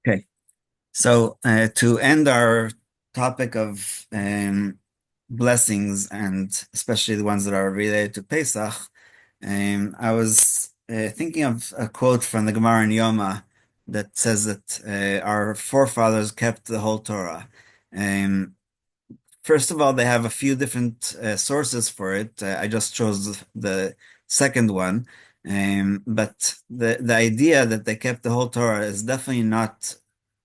Okay, so to end our topic of blessings, and especially the ones that are related to Pesach, I was thinking of a quote from the Gemara in Yoma that says that our forefathers kept the whole Torah. Um, First of all, they have a few different sources for it. I just chose the second one. But the idea that they kept the whole Torah is definitely not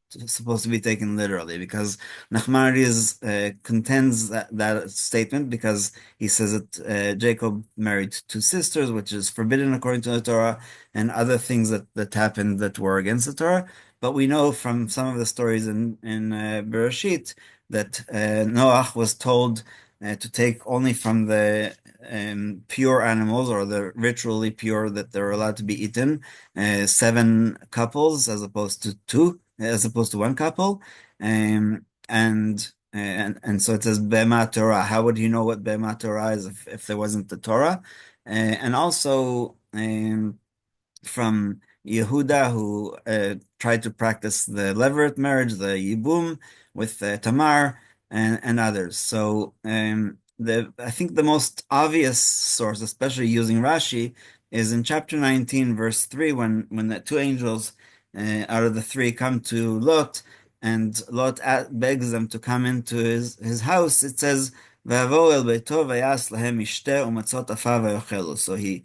supposed to be taken literally, because Nachmanides contends that statement, because he says that Jacob married two sisters, which is forbidden according to the Torah, and other things that happened that were against the Torah. But we know from some of the stories in Bereshit that Noach was told to take only from the pure animals, or the ritually pure, that they're allowed to be eaten, seven couples as opposed to two, as opposed to one couple. And so it says Bema Torah. How would you know what Bema Torah is if there wasn't the Torah? And also from Yehuda, who tried to practice the Levirate marriage, the Yibum, with Tamar and others. So I think the most obvious source, especially using Rashi, is in chapter 19, verse 3, when the two angels out of the three come to Lot, and Lot begs them to come into his house. It says, "V'yavo el beito v'yas lahem ishteh umatzot afa v'yochelu." So he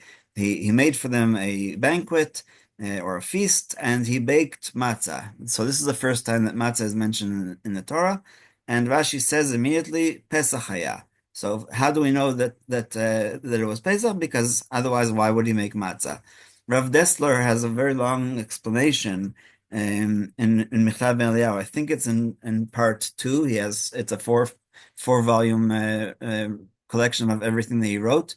made for them a banquet or a feast, and he baked matzah. So this is the first time that matzah is mentioned in the Torah, and Rashi says immediately Pesach haya. So how do we know that it was Pesach? Because otherwise, why would he make matzah? Rav Dessler has a very long explanation in Michtav Ben Eliyahu. I think it's in part two. It's a four volume collection of everything that he wrote.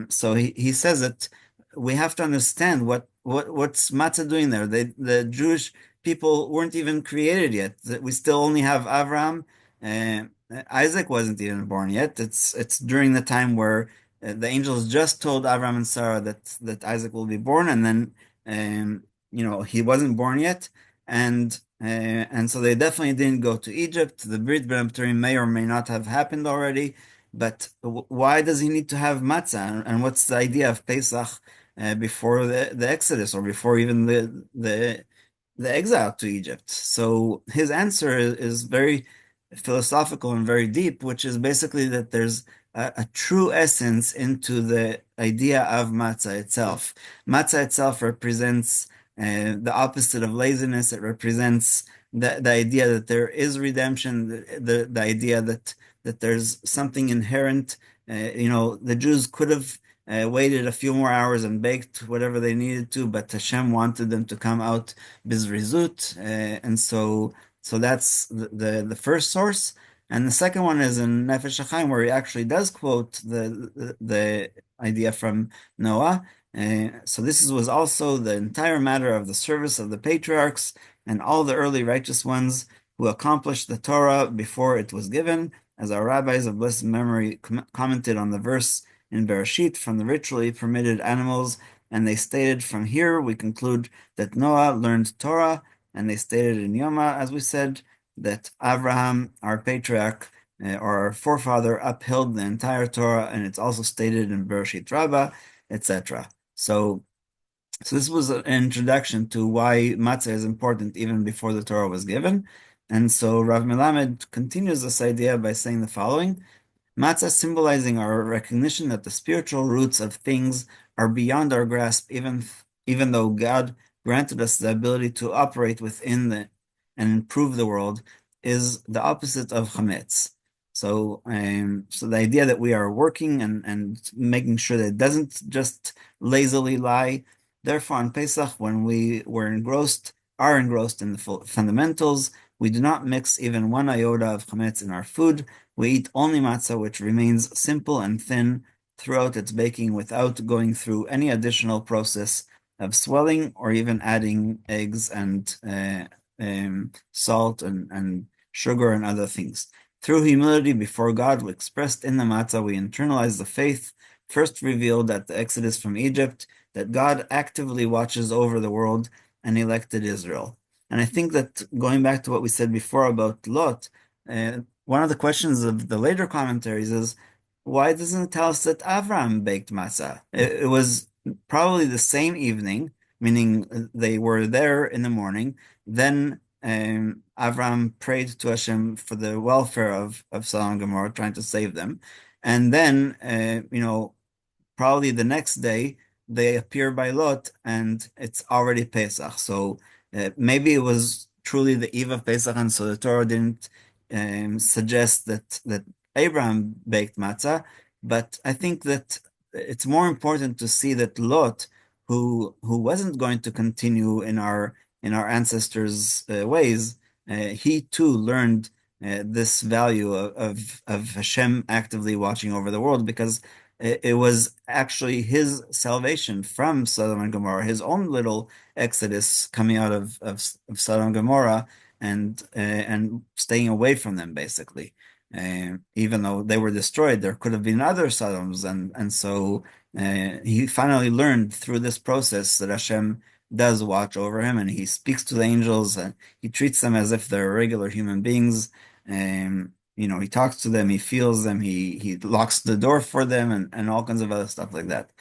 So he says that we have to understand what's matzah doing there. The Jewish people weren't even created yet. We still only have Avram. Isaac wasn't even born yet. It's during the time where the angels just told Avram and Sarah that Isaac will be born, and then he wasn't born yet, and so they definitely didn't go to Egypt. The Brit Be'Turim may or may not have happened already. But why does he need to have matzah? And what's the idea of Pesach before the Exodus, or before even the exile to Egypt? So his answer is very philosophical and very deep, which is basically that there's a true essence into the idea of matzah itself. Matzah itself represents the opposite of laziness. It represents the idea that there is redemption, the idea that there's something inherent. The Jews could have waited a few more hours and baked whatever they needed to, but Hashem wanted them to come out bizrizut, and so that's the first source. And the second one is in Nefesh HaChaim, where he actually does quote the idea from Noah. So this was also the entire matter of the service of the patriarchs and all the early righteous ones who accomplished the Torah before it was given, as our rabbis of blessed memory commented on the verse in Bereshit from the ritually permitted animals, and they stated, from here we conclude that Noah learned Torah, and they stated in Yoma, as we said, that Abraham, our patriarch, or our forefather, upheld the entire Torah, and it's also stated in Bereshit Rabbah, etc. So this was an introduction to why matzah is important even before the Torah was given. And so Rav Melamed continues this idea by saying the following: matzah symbolizing our recognition that the spiritual roots of things are beyond our grasp, even though God granted us the ability to operate within and improve the world, is the opposite of chametz. So the idea that we are working and making sure that it doesn't just lazily lie. Therefore, on Pesach, when we are engrossed in the fundamentals, we do not mix even one iota of chametz in our food. We eat only matzah, which remains simple and thin throughout its baking, without going through any additional process of swelling or even adding eggs and salt and sugar and other things. Through humility before God, expressed in the matzah, we internalize the faith first revealed at the Exodus from Egypt, that God actively watches over the world and elected Israel. And I think that going back to what we said before about Lot, one of the questions of the later commentaries is, why doesn't it tell us that Avram baked matzah? It was probably the same evening, meaning they were there in the morning. Then Avram prayed to Hashem for the welfare of Sodom and Gomorrah, trying to save them. And then, probably the next day, they appear by Lot, and it's already Pesach. So maybe it was truly the eve of Pesach, and so the Torah didn't suggest that Abraham baked matzah. But I think that it's more important to see that Lot, who wasn't going to continue in our ancestors' ways, he too learned this value of Hashem actively watching over the world, because it was actually his salvation from Sodom and Gomorrah, his own little exodus coming out of Sodom and Gomorrah, and staying away from them, basically. Even though they were destroyed, there could have been other Sodoms, and so he finally learned through this process that Hashem does watch over him, and he speaks to the angels, and he treats them as if they're regular human beings. He talks to them, he feels them, he locks the door for them, and all kinds of other stuff like that.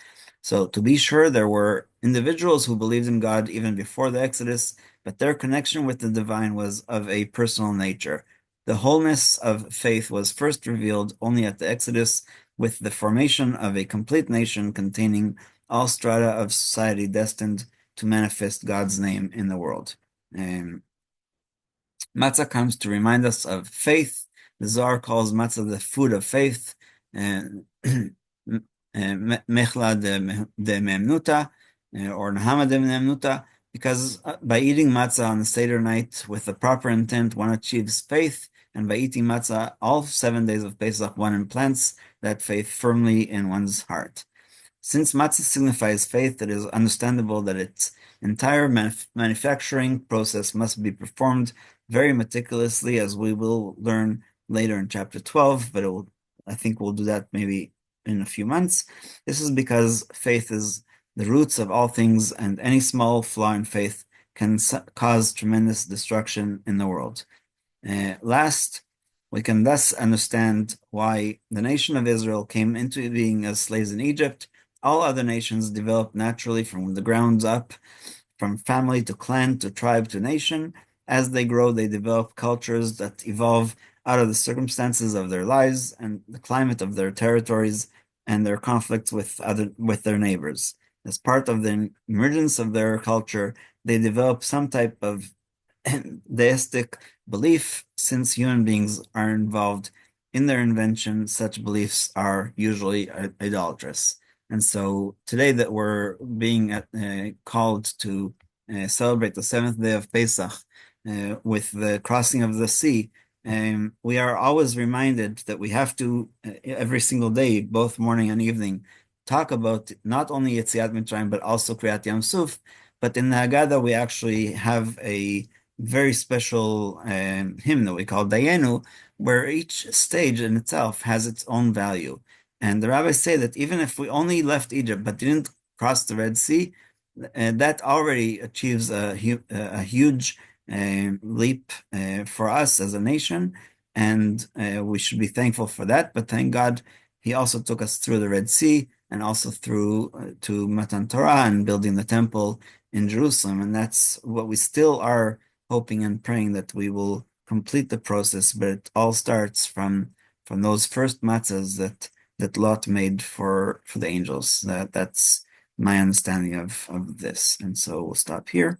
So to be sure, there were individuals who believed in God even before the Exodus, but their connection with the divine was of a personal nature. The wholeness of faith was first revealed only at the Exodus, with the formation of a complete nation containing all strata of society destined to manifest God's name in the world. Matzah comes to remind us of faith. The Zohar calls matzah the food of faith, mechla de memnuta, or nahama de memnuta, because by eating matzah on the Seder night with the proper intent, one achieves faith, and by eating matzah all 7 days of Pesach, one implants that faith firmly in one's heart. Since matzah signifies faith, it is understandable that its entire manufacturing process must be performed very meticulously, as we will learn later in chapter 12, but I think we'll do that maybe in a few months. This is because faith is the roots of all things, and any small flaw in faith can cause tremendous destruction in the world. Last, we can thus understand why the nation of Israel came into being as slaves in Egypt. All other nations developed naturally from the ground up, from family to clan to tribe to nation. As they grow, they develop cultures that evolve out of the circumstances of their lives and the climate of their territories and their conflicts with their neighbors. As part of the emergence of their culture, they develop some type of deistic belief. Since human beings are involved in their invention, such beliefs are usually idolatrous. And so today that we're being called to celebrate the 7th day of Pesach with the crossing of the sea, we are always reminded that we have to, every single day, both morning and evening, talk about not only Yetziat Mitzrayim, but also Kriyat Yam Suf. But in the Haggadah, we actually have a very special hymn that we call Dayenu, where each stage in itself has its own value. And the rabbis say that even if we only left Egypt but didn't cross the Red Sea, that already achieves a huge leap for us as a nation, and we should be thankful for that. But thank God, He also took us through the Red Sea and also through to Matan Torah and building the temple in Jerusalem, and that's what we still are hoping and praying, that we will complete the process. But it all starts from those first matzahs that Lot made for the angels. That's my understanding of this. And so we'll stop here.